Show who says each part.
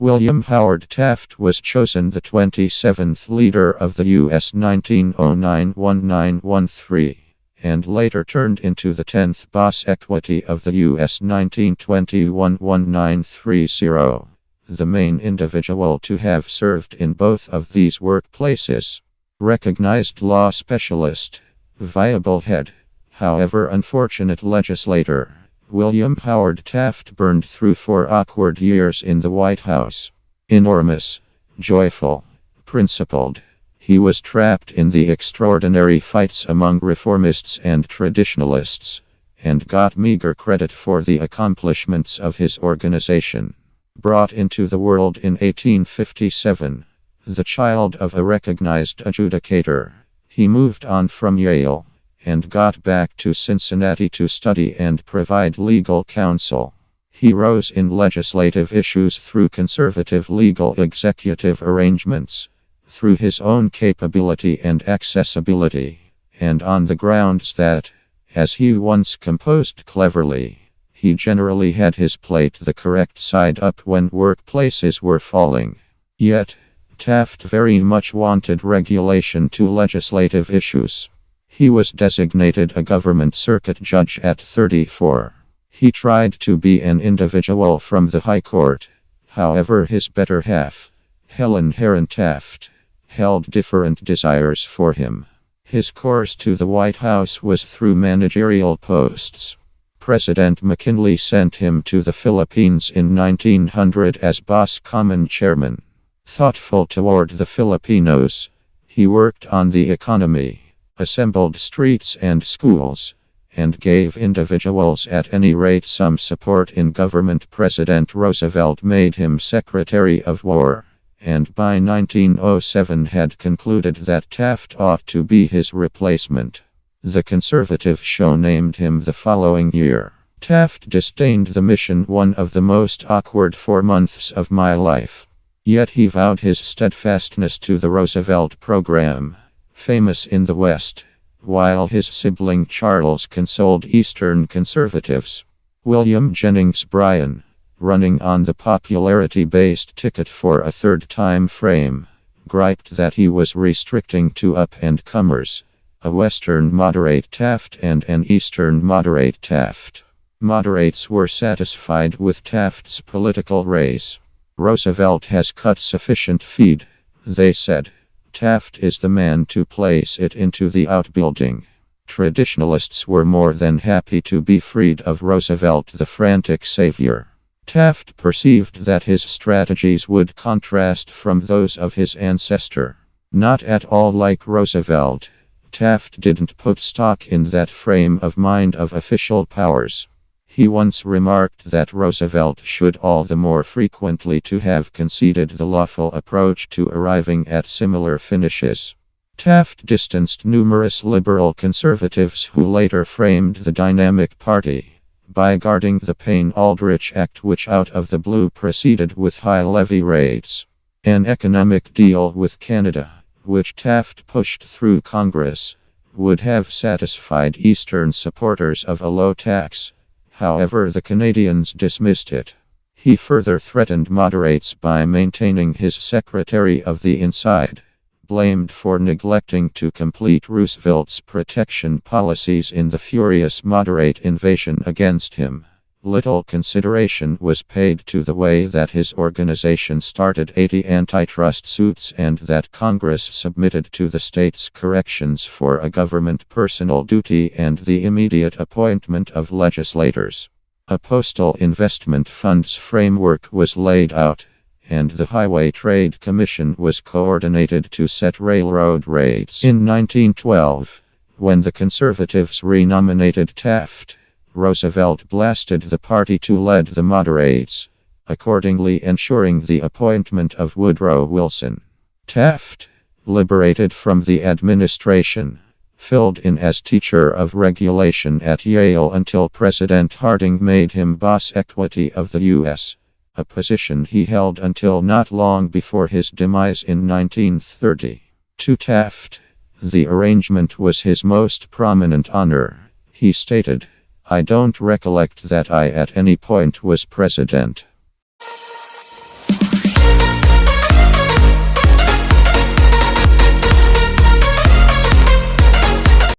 Speaker 1: William Howard Taft was chosen the 27th leader of the U.S. 1909-1913, and later turned into the 10th boss equity of the U.S. 1921-1930, the main individual to have served in both of these workplaces. Recognized law specialist, viable head, however unfortunate legislator, William Howard Taft burned through 4 awkward years in the White House. Enormous, joyful, principled, he was trapped in the extraordinary fights among Reformists and traditionalists, and got meager credit for the accomplishments of his organization. Brought into the world in 1857, the child of a recognized adjudicator, he moved on from Yale and got back to Cincinnati to study and provide legal counsel. He rose in legislative issues through conservative legal executive arrangements, through his own capability and accessibility, and on the grounds that, as he once composed cleverly, he generally had his plate the correct side up when workplaces were falling. Yet, Taft very much wanted regulation to legislative issues. He was designated a government circuit judge at 34. He tried to be an individual from the High Court. However, his better half, Helen Herron Taft, held different desires for him. His course to the White House was through managerial posts. President McKinley sent him to the Philippines in 1900 as Boss Common Chairman. Thoughtful toward the Filipinos, he worked on the economy, assembled streets and schools, and gave individuals at any rate some support in government. President Roosevelt made him Secretary of War, and by 1907 had concluded that Taft ought to be his replacement. The conservative show named him the following year. Taft disdained the mission, one of the most awkward 4 months of my life. Yet he vowed his steadfastness to the Roosevelt program, famous in the West, while his sibling Charles consoled Eastern conservatives. William Jennings Bryan, running on the popularity-based ticket for a third time frame, griped that he was restricting to up-and-comers, a Western moderate Taft and an Eastern moderate Taft. Moderates were satisfied with Taft's political raise. Roosevelt has cut sufficient feed, they said. Taft is the man to place it into the outbuilding. Traditionalists were more than happy to be freed of Roosevelt, the frantic savior. Taft perceived that his strategies would contrast from those of his ancestor. Not at all like Roosevelt, Taft didn't put stock in that frame of mind of official powers. He once remarked that Roosevelt should all the more frequently to have conceded the lawful approach to arriving at similar finishes. Taft distanced numerous liberal conservatives who later framed the dynamic party by guarding the Payne-Aldrich Act, which out of the blue proceeded with high levy rates. An economic deal with Canada, which Taft pushed through Congress, would have satisfied Eastern supporters of a low tax. However, the Canadians dismissed it. He further threatened moderates by maintaining his Secretary of the Inside, blamed for neglecting to complete Roosevelt's protection policies in the furious moderate invasion against him. Little consideration was paid to the way that his organization started 80 antitrust suits and that Congress submitted to the states corrections for a government personal duty and the immediate appointment of legislators. A postal investment funds framework was laid out, and the Highway Trade Commission was coordinated to set railroad rates. In 1912, when the conservatives renominated Taft, Roosevelt blasted the party to lead the moderates, accordingly ensuring the appointment of Woodrow Wilson. Taft, liberated from the administration, filled in as teacher of regulation at Yale until President Harding made him boss equity of the U.S., a position he held until not long before his demise in 1930. To Taft, the arrangement was his most prominent honor. He stated, "I don't recollect that I at any point was president."